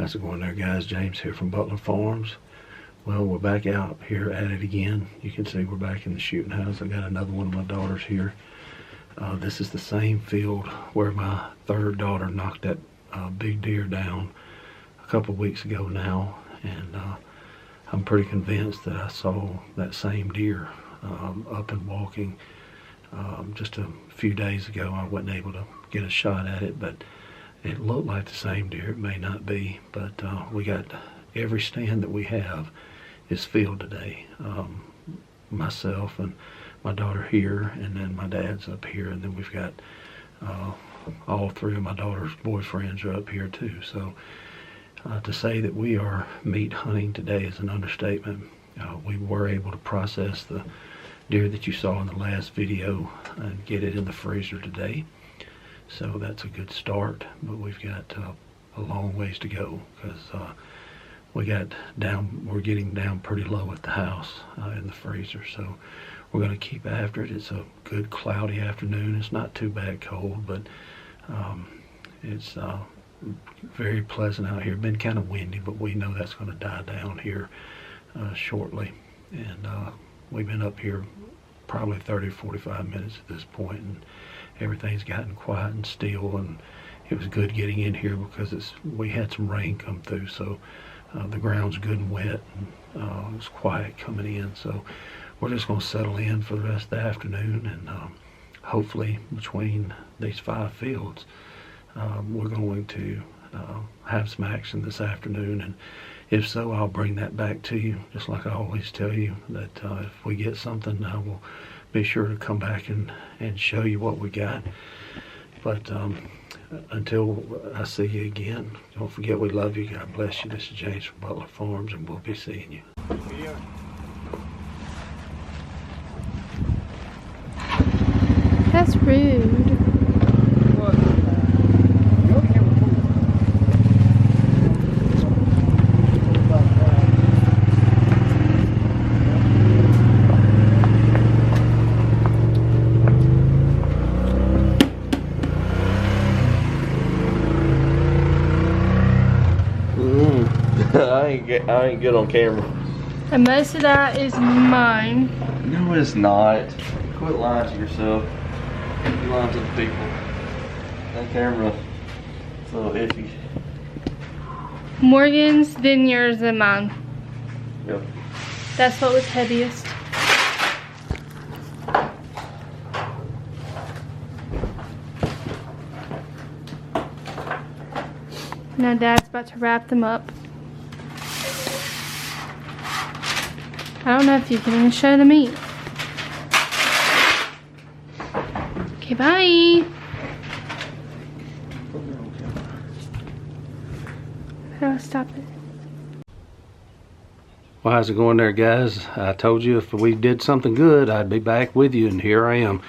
How's it going there, guys? James here from Butler Farms. Well, we're back out here at it again. You can see we're back in the shooting house. I got another one of my daughters here. This is the same field where my third daughter knocked that big deer down a couple weeks ago now, and I'm pretty convinced that I saw that same deer up and walking just a few days ago. I wasn't able to get a shot at it, but it looked like the same deer. It may not be, but we got every stand that we have is filled today. Myself and my daughter here, and then my dad's up here, and then we've got all three of my daughter's boyfriends are up here too. So to say that we are meat hunting today is an understatement. We were able to process the deer that you saw in the last video and get it in the freezer today. So that's a good start, but we've got a long ways to go because we're getting down pretty low at the house in the freezer. So we're going to keep after it. It's a good cloudy afternoon. It's not too bad cold, but it's very pleasant out here. Been kind of windy, but we know that's going to die down here shortly. And we've been up here probably 30 or 45 minutes at this point, and everything's gotten quiet and still, and it was good getting in here because we had some rain come through, so the ground's good and wet, and it was quiet coming in. So we're just going to settle in for the rest of the afternoon, and hopefully between these 5 fields we're going to have some action this afternoon, and if so, I'll bring that back to you, just like I always tell you, that if we get something, I will be sure to come back and show you what we got. But until I see you again, don't forget we love you. God bless you. This is James from Butler Farms, and we'll be seeing you. That's rude. I ain't good on camera. And most of that is mine. No, it's not. Quit lying to yourself. You lying to the people. That camera is a little iffy. Morgan's, then yours, then mine. Yep. That's what was heaviest. Now Dad's about to wrap them up. I don't know if you can even show the meat. Okay, bye. How do I stop it? Well, how's it going there, guys? I told you if we did something good, I'd be back with you, and here I am.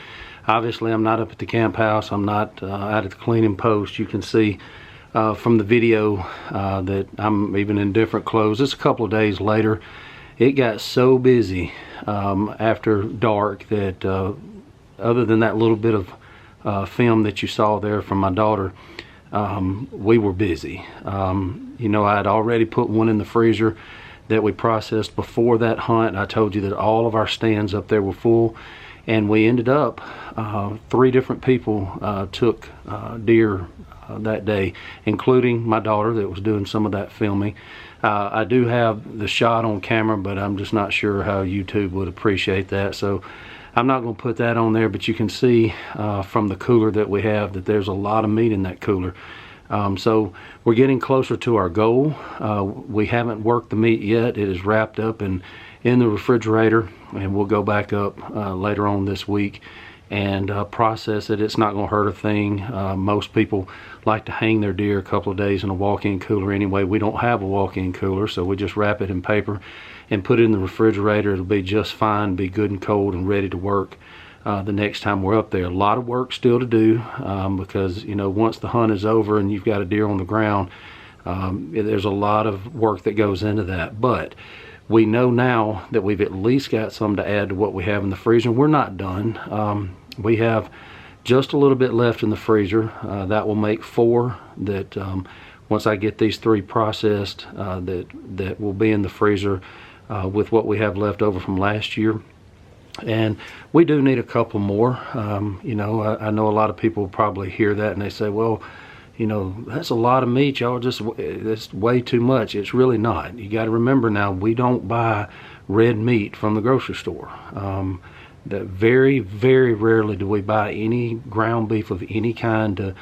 Obviously, I'm not up at the camp house. I'm not out at the cleaning post. You can see from the video that I'm even in different clothes. It's a couple of days later. It got so busy after dark that other than that little bit of film that you saw there from my daughter, we were busy. You know, I had already put one in the freezer that we processed before that hunt. I told you that all of our stands up there were full, and we ended up 3 different people took deer that day, including my daughter that was doing some of that filming. I do have the shot on camera, but I'm just not sure how YouTube would appreciate that, so I'm not going to put that on there. But you can see from the cooler that we have that there's a lot of meat in that cooler. So we're getting closer to our goal. We haven't worked the meat yet. It is wrapped up and in the refrigerator, and we'll go back up later on this week and process it. It's not going to hurt a thing. Most people like to hang their deer a couple of days in a walk-in cooler anyway. We don't have a walk-in cooler, so we just wrap it in paper and put it in the refrigerator. It'll be just fine, be good and cold and ready to work the next time we're up there. A lot of work still to do because, you know, once the hunt is over and you've got a deer on the ground, there's a lot of work that goes into that. But we know now that we've at least got some to add to what we have in the freezer. We're not done. We have just a little bit left in the freezer. That will make 4 that once I get these 3 processed, that will be in the freezer with what we have left over from last year. And we do need a couple more. You know, I know a lot of people probably hear that and they say, well, you know, that's a lot of meat, y'all. That's way too much. It's really not. You got to remember now, we don't buy red meat from the grocery store. Very, very rarely do we buy any ground beef of any kind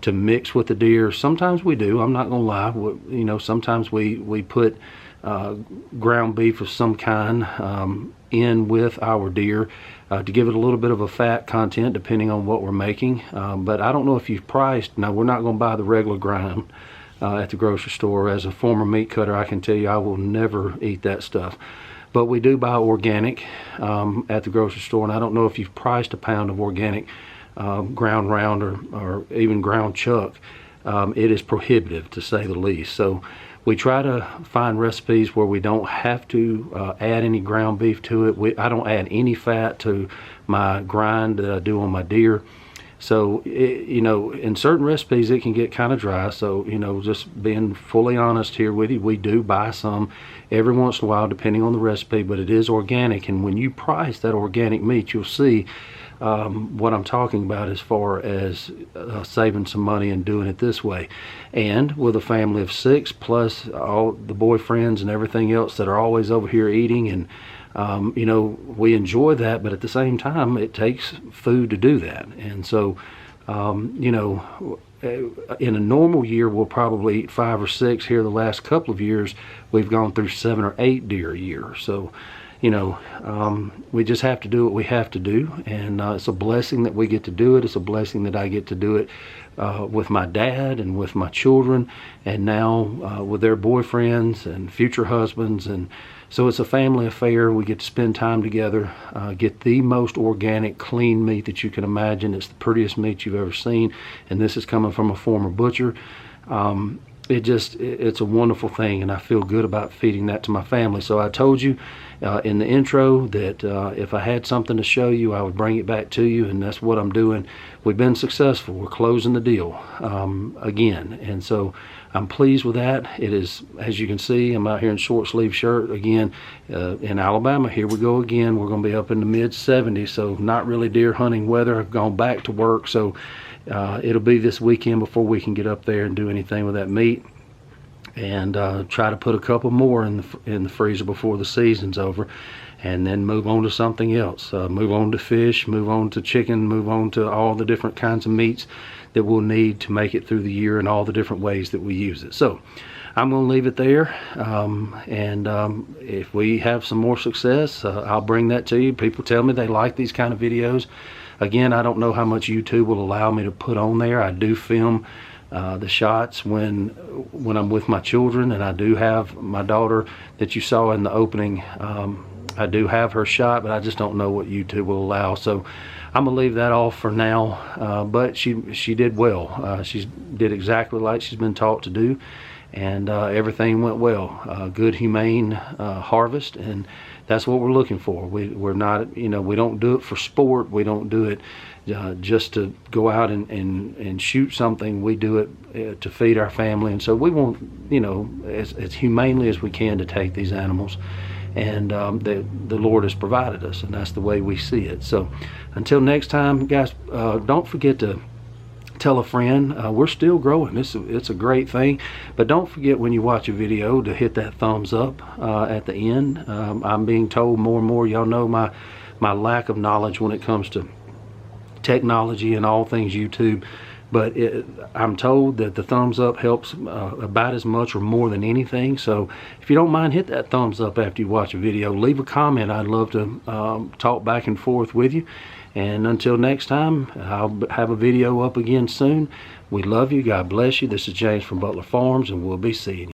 to mix with the deer. Sometimes we do. I'm not gonna lie. You know, sometimes we put ground beef of some kind in with our deer to give it a little bit of a fat content depending on what we're making. But I don't know if you've priced. Now, we're not going to buy the regular ground at the grocery store. As a former meat cutter, I can tell you I will never eat that stuff. But we do buy organic at the grocery store, and I don't know if you've priced a pound of organic ground round or even ground chuck. It is prohibitive, to say the least. So we try to find recipes where we don't have to add any ground beef to it. I don't add any fat to my grind that I do on my deer. So, you know, in certain recipes it can get kind of dry. So, you know, just being fully honest here with you, we do buy some every once in a while depending on the recipe, but it is organic. And when you price that organic meat, you'll see what I'm talking about as far as saving some money and doing it this way. And with a family of 6 plus all the boyfriends and everything else that are always over here eating, and you know, we enjoy that, but at the same time it takes food to do that. And so you know, in a normal year we'll probably eat 5 or 6. Here the last couple of years we've gone through 7 or 8 deer a year. So, you know, we just have to do what we have to do, and it's a blessing that we get to do it. It's a blessing that I get to do it with my dad and with my children, and now with their boyfriends and future husbands. And so it's a family affair. We get to spend time together, get the most organic, clean meat that you can imagine. It's the prettiest meat you've ever seen, and this is coming from a former butcher. It's a wonderful thing, and I feel good about feeding that to my family. So I told you in the intro that if I had something to show you, I would bring it back to you, and that's what I'm doing. We've been successful. We're closing the deal again, and so I'm pleased with that. It is, as you can see, I'm out here in short sleeve shirt again in Alabama. Here we go again. We're going to be up in the mid 70s, so not really deer hunting weather. I've gone back to work, so it'll be this weekend before we can get up there and do anything with that meat, and try to put a couple more in the freezer before the season's over, and then move on to something else. Move on to fish, move on to chicken, move on to all the different kinds of meats that we'll need to make it through the year, and all the different ways that we use it. So I'm going to leave it there, and if we have some more success, I'll bring that to you. People tell me they like these kind of videos. Again, I don't know how much YouTube will allow me to put on there. I do film the shots when I'm with my children, and I do have my daughter that you saw in the opening. I do have her shot, but I just don't know what YouTube will allow. So I'm gonna leave that off for now. But she did well. She did exactly like she's been taught to do, and everything went well. Good, humane harvest, and that's what we're looking for. We're not, you know, we don't do it for sport. We don't do it just to go out and shoot something. We do it to feed our family, and so we want, you know, as humanely as we can to take these animals, and the Lord has provided us, and that's the way we see it. So until next time, guys, don't forget to tell a friend. We're still growing. It's a great thing, but don't forget when you watch a video to hit that thumbs up at the end. I'm being told more and more, y'all know my lack of knowledge when it comes to technology and all things YouTube, but I'm told that the thumbs up helps about as much or more than anything. So if you don't mind, hit that thumbs up after you watch a video. Leave a comment. I'd love to talk back and forth with you. And until next time, I'll have a video up again soon. We love you. God bless you. This is James from Butler Farms, and we'll be seeing you.